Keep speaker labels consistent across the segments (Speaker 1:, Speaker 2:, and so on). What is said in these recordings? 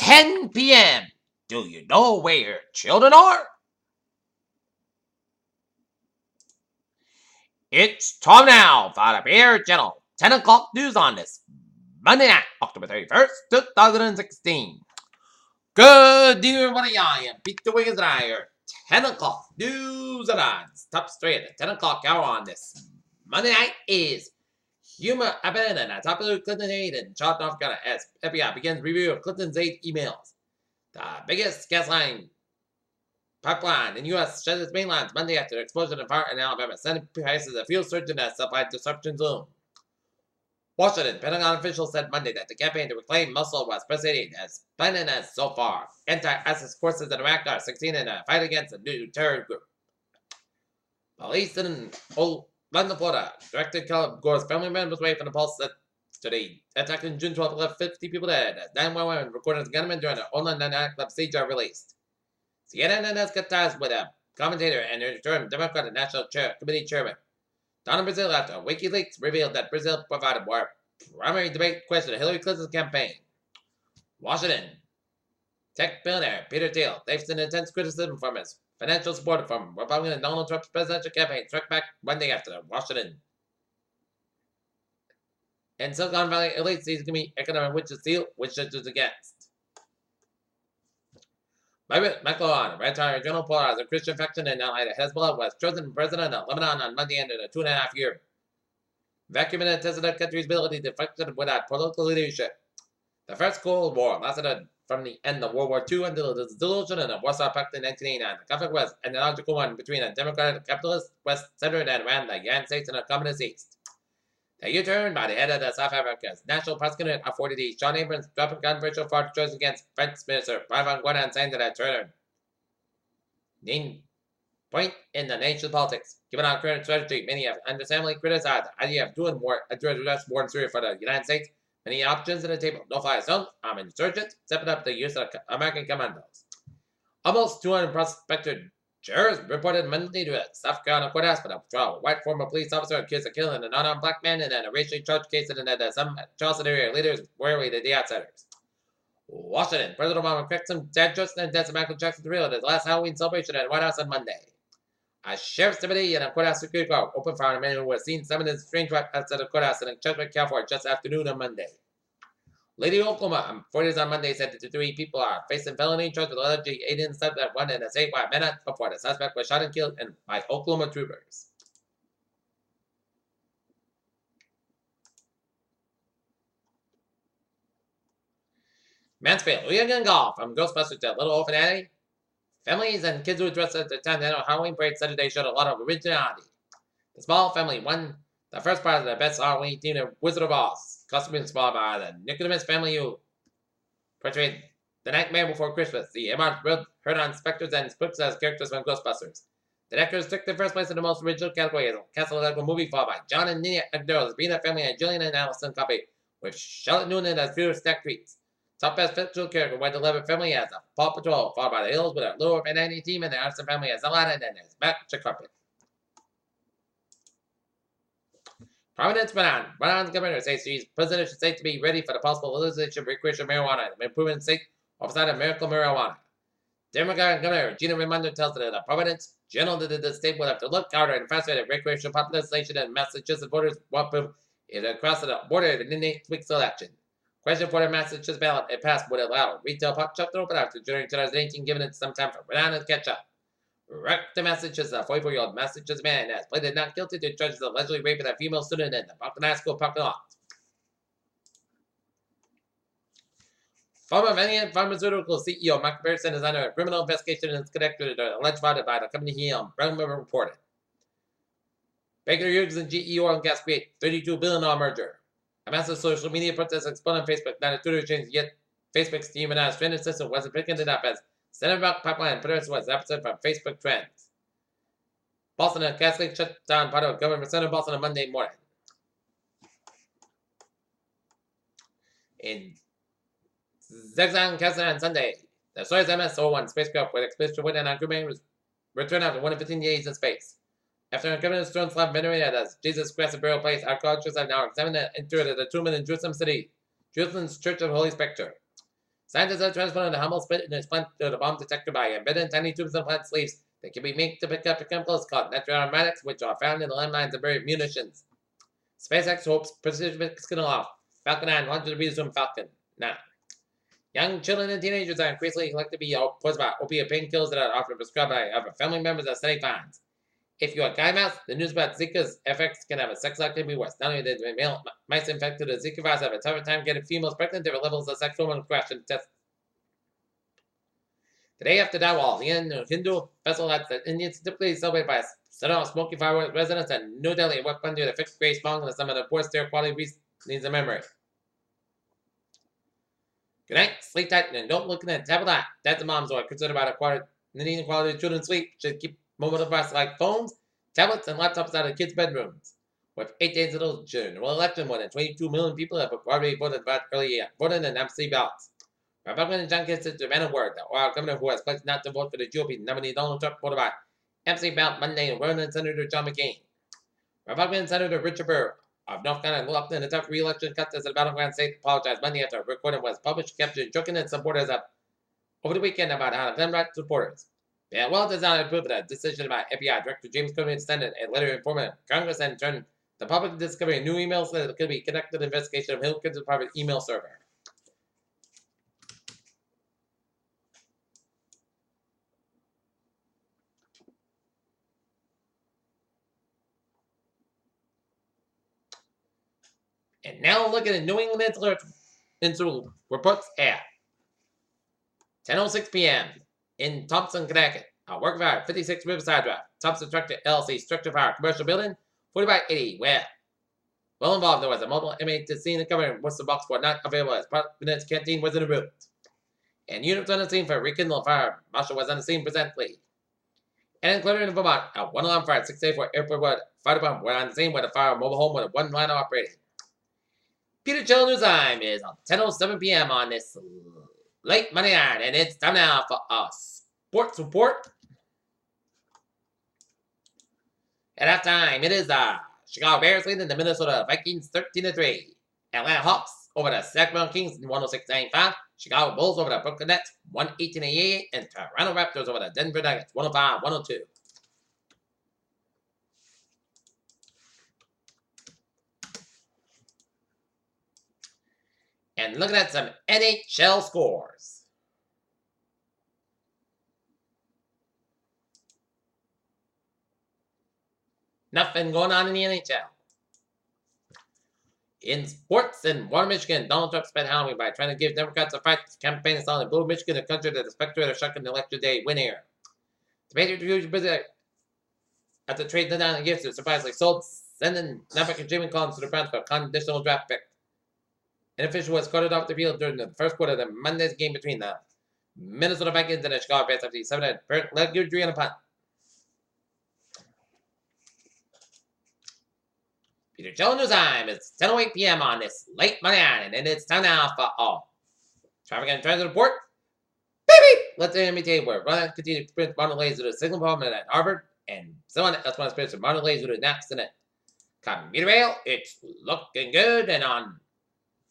Speaker 1: 10 p.m. Do you know where your children are? It's time now for the Beer Channel 10 o'clock news on this Monday night, October 31st, 2016. Good evening, everybody. I am Peter Wiggins, and I are 10 o'clock news and odds. Top straight at 10 o'clock hour on this Monday night is humor happening and a top of Clinton aid and Charles North Carolina as FBI begins review of Clinton's aid emails. The biggest gas line pipeline in U.S. shut its main lines Monday after an explosion in fire in Alabama, sending prices of fuel surgeon as supply disruptions loom. Washington, Pentagon officials said Monday that the campaign to reclaim Mosul was proceeding as planned as so far. Anti-ISIS forces in Iraq are succeeding in a fight against a new terror group. Police in London, Florida, directed Caleb Gore's family members away from the pulse today. Attack in June 12 left 50 people dead as 911 recorded as gunmen during an online nightclub siege are released. CNN has cut ties with a commentator and returned Democratic National Committee Chairman. Down in Brazil after WikiLeaks revealed that Brazil provided more primary debate question to Hillary Clinton's campaign. Washington. Tech billionaire Peter Thiel faced an intense criticism from his financial support from Republican Donald Trump's presidential campaign struck back Monday after Washington. And Silicon Valley elites sees me economic witches Thiel, which judges against. McLaurin, Rantar Regional Polarized, a Christian faction in Al Qaeda Hezbollah, was chosen president of Lebanon on Monday ended a 2.5-year vacuum and tested the country's ability to function without political leadership. The First Cold War lasted from the end of World War II until the dissolution of the Warsaw Pact in 1989. The conflict was an ideological one between a democratic capitalist West-centered and ran the United States and a communist East. The U-turn by the head of the South Africa's National Prosecutor of 40D, Sean Abrams, dropping controversial fraud charges against French Minister Brian Guadin, saying that a turn point in the nation's politics. Given our current strategy, many have understandably criticized the idea of doing more to address war in Syria for the United States. Many options on the table: no-fly zones, armed insurgents, stepping up the use of American commandos. Almost 200 prospective jurors reported Monday to a South Carolina courthouse for the trial. A white former police officer accused of killing an unarmed black man in a racially charged case and that some Charleston area leaders were the outsiders. Washington. President Obama corrected some dead Justin and deaths of Michael Jackson's real at his last Halloween celebration at the White House on Monday. A sheriff's deputy and a courthouse security guard opened fire on a man who was seen summoned in strange right outside the courthouse in Chester, California just afternoon on Monday. Lady Oklahoma, 40s on Monday, said that the 3 people are facing felony charges with allegedly aiding and abetting one in a statewide manhunt before the suspect was shot and killed by Oklahoma troopers. Mansfield, Wiggins golf from Ghostbusters to Little Orphan Annie. Families and kids who dressed at the time the annual Halloween parade Saturday showed a lot of originality. The small family won the first prize of the best Halloween team in Wizard of Oz, custom inspired by the Nicodemus family who portrayed the Nightmare Before Christmas. The Emma heard on specters and spooks as characters from Ghostbusters. The actors took the first place in the most original category as a Castle movie followed by John and Nina Agnero's Peanut Family and Jillian and Allison Copy, with Charlotte Noonan as Peter Stack Treats. Top best fictional character went to Levitt family as a Paw Patrol, followed by the Hills with a Little Orphan Annie team and the Anderson family as Aladdin and as Matt Carpet. Providence, Rhode governor says she's president should say to be ready for the possible legalization of recreational marijuana and improvement state oversight of medical marijuana. Democratic Governor Gina Raimondo tells that the Providence General that the state will have to look harder and faster at recreational pot legislation and Massachusetts voters want proof is across the border in the next week's election. Question for the Massachusetts ballot, it passed, would allow retail pot shops to open after during 2018, giving it some time for Rhode to catch up. Wrecked to Massachusetts, a 44-year-old Massachusetts man has pleaded not guilty to charges of allegedly raping a female student in the Boston High School parking lot. Former Valiant Pharmaceutical CEO Mark Pearson is under a criminal investigation and is connected to the alleged fraud by the company he owned, Brown River reported. Baker Hughes and GE Oil and Gas create $32 billion merger. A massive social media protest exploded on Facebook, not a Twitter change yet. Facebook's demonized trend system wasn't picking it up as Senator Pipeline Protest was absent from Facebook trends. Boston and Catholic shut down part of Government Center Boston on Monday morning. In Zexan, Castle on Sunday, the Soyuz MS-01 spacecraft with expedition went on crewman was returned after 115 days in space. After uncovering stone slab venerated as Jesus Christ of burial place, archaeologists have now examined and entered the tomb in Jerusalem City, Jerusalem's Church of Holy Spectre. Scientists have transported the Hummel split in a splint to the bomb detector by embedded in tiny tubes and plant sleeves that can be made to pick up the chemicals called natriaromatics, which are found in the landmines of buried munitions. SpaceX hopes precision off. Falcon 9 launches to resume Falcon 9. Young children and teenagers are increasingly likely to be poisoned by opiate painkillers that are often prescribed by other family members as study finds. If you're a guy mouse, the news about Zika's effects can have a sex life can be worse. Not only did male mice infected with Zika virus have a tougher time getting females pregnant, there are levels of sex hormone expression tests. Today after Dawal, the Hindu festival that the Indians typically celebrate by setting off smoky fireworks, residents at New Delhi work under the fixed gray smog and some of the poorest air quality needs a memory. Good night, sleep tight, and don't look at the tablet eye. Dads and moms who are concerned about needing the quality of children's sleep should keep mobile devices like phones, tablets, and laptops out of kids' bedrooms. With 8 days until the general election, more than 22 million people have already voted in absentee ballots. Republican John Kasich demanded word that while governor who has pledged not to vote for the GOP nominee Donald Trump voted by absentee ballot Monday and Vernon Senator John McCain. Republican Senator Richard Burr of North Carolina locked in a tough re-election contest at Battleground State apologized Monday after a recording was published capturing joking at supporters up over the weekend about how to gun rights supporters. Well does not approve of the decision by FBI Director James Comey extended a letter informing Congress and turned the public discovering new emails that could be connected to the investigation of Hillary Clinton's private email server. And now look at the New England Insular reports at 10:06 p.m. in Thompson, Connecticut. A work fire, 56 Riverside Drive. Thompson Structure LLC structure fire, commercial building, 40 by 80. Well involved, there was a mobile inmate to scene and covering was the box were not available as Providence Canteen was in the room. And units on the scene for rekindle fire. Marshal was on the scene presently. And in Cleveland, Vermont, a one alarm fire at 684 Airport Road. Fire department were on the scene with a fire mobile home with one line operating. Peter Chill News Time is on 10:07 p.m. on this late Monday night, and it's time now for a sports report. At halftime, it is the Chicago Bears leading the Minnesota Vikings 13-3. Atlanta Hawks over the Sacramento Kings 106-95. Chicago Bulls over the Brooklyn Nets 118-88, and Toronto Raptors over the Denver Nuggets 105-102. And looking at some NHL scores. Nothing going on in the NHL. In sports in Warren, Michigan, Donald Trump spent Halloween by trying to give Democrats a fight campaign installing Blue Michigan, a country that the spectator shook in the election day win here. The Patriots refused visit at the trade down and gifts surprisingly sold, sending Network and Jimmy Collins to the Browns for a conditional draft pick. An official was carted off the field during the first quarter of the Monday's game between the Minnesota Vikings and the Chicago Bears after the 7 leg injury on a punt. Peter Jones News Time. It's 10:08 p.m. on this late Monday night, and it's time now for all traffic and transit report. Beep beep. Let's imitate where running continue to experience Martin Lays with a signal problem at Harvard, and someone else wants to experience Martin Lays with an accident. Commuter rail, it's looking good, and on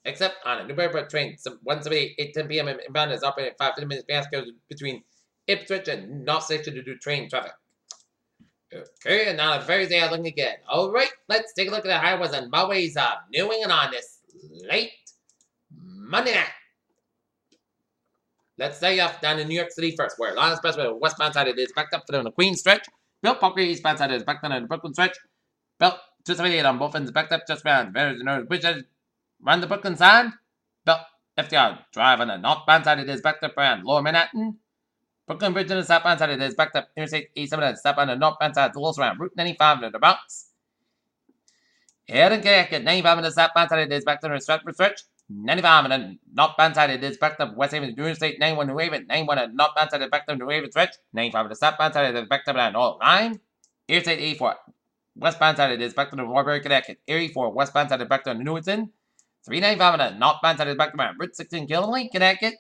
Speaker 1: except on a Newburyport train, 178, 8:10 p.m. inbound is operating at 5 minutes past between Ipswich and North Station to do train traffic. Okay, and now the ferry they are looking again. Alright, let's take a look at the highways and byways of New England on this late Monday night. Let's stay off down in New York City first, where Long Expressway westbound side it is backed up for the Queens stretch. Belt Parkway eastbound side is backed down on the Brooklyn stretch. Belt 278 on both ends backed up just around Veterans and North Bridge. Around the Brooklyn side, Belt FDR Drive on the northbound side it is backed up around Lower Manhattan. Brooklyn Bridge on the southbound side it is backed up Interstate 87 on the southbound and northbound side, also around Route 95 in the Bronx. Here in Connecticut, 95 on the southbound side it is backed up on the Stratford stretch. 95 on the northbound side it is backed up West Haven to Interstate 91 New Haven. 91 on the northbound side it is backed up New Haven stretch. 95 on the southbound side it is backed up on North Line. Interstate 84 westbound side it is backed up to Warbury, Connecticut. 84 westbound side it is backed up to Newington. 395 on the northbound side is backed up on Route 16 Killenly, Connecticut.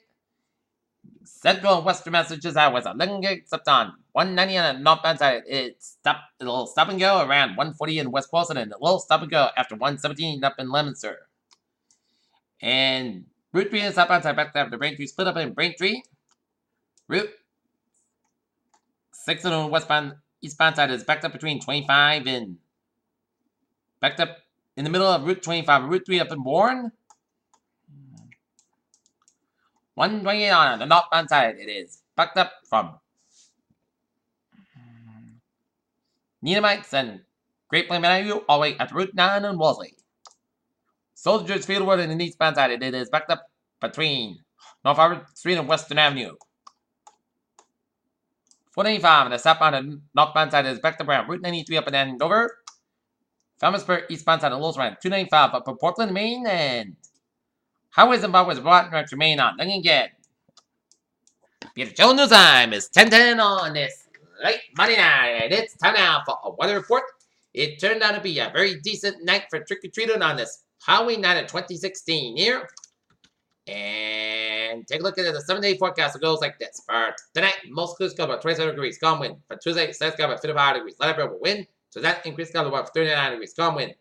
Speaker 1: Central and Western Massachusetts Highways are looking good, except on 190 on the northbound side. It'll stop and go around 140 in West Boston, and it will stop and go after 117 up in Leominster. And Route 3 and southbound side back to the Braintree split up in Braintree. Route 6 on the westbound eastbound side is backed up between 25 and backed up in the middle of Route 25 and Route 3 up in Bourne. 128 on the northbound side, it is backed up from Needhamites and Great Plain Avenue all the way at Route 9 and Wolseley. Soldiers Field Road in the eastbound side, it is backed up between North Harvard Street and Western Avenue. 495 on the southbound and northbound side is backed up around Route 93 up in Andover. Falmouthsburg eastbound side of Lowell's around 295 up in Portland, Maine, and highways and byways brought to remain on. Then again, Peter Joe News Time is 10:10 on this late Monday night, and it's time now for a weather report. It turned out to be a very decent night for trick-or-treating on this Halloween night of 2016 here. And take a look at the 7-day forecast. It goes like this. For tonight, most clues go about 27 degrees, calm wind. For Tuesday, Saturday, go about 55 degrees, light variable wind. So that increased go about 39 degrees, calm wind.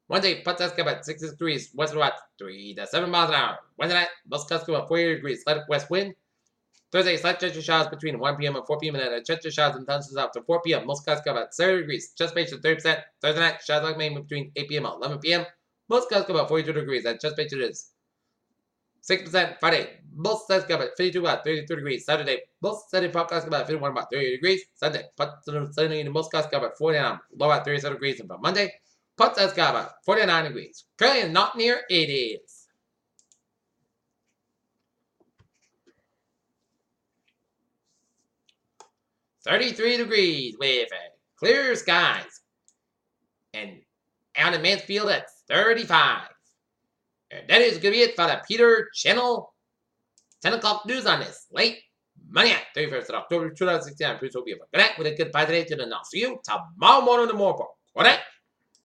Speaker 1: Wednesday, Putts go about 66 degrees, west of about 3 to 7 miles an hour. Wednesday night, most gusts go about 48 degrees, light west wind. Thursday, slight chance of showers between 1 p.m. and 4 p.m. and then a chance of showers and thunderstorms after 4 p.m. Most gusts go about 30 degrees, just based at 30%. Thursday night, showers like mainly between 8 p.m. and 11 p.m. Most gusts go about 42 degrees, and just based is 6%. Friday, most gusts go about 52 about 32 degrees. Saturday, most sunny forecast go about 51 about 30 degrees. Sunday, sunny and most gusts go about 49 low at 37 degrees. And for Monday, Putts got about 49 degrees. Currently not near it is 33 degrees with clear skies. And out in Mansfield at 35. And that is going to be it for the Peter Channel 10 o'clock news on this late Monday night, 31st of October 2016. Please hope you have a good night with a good positive, and I'll see you tomorrow morning in the morning. Good night.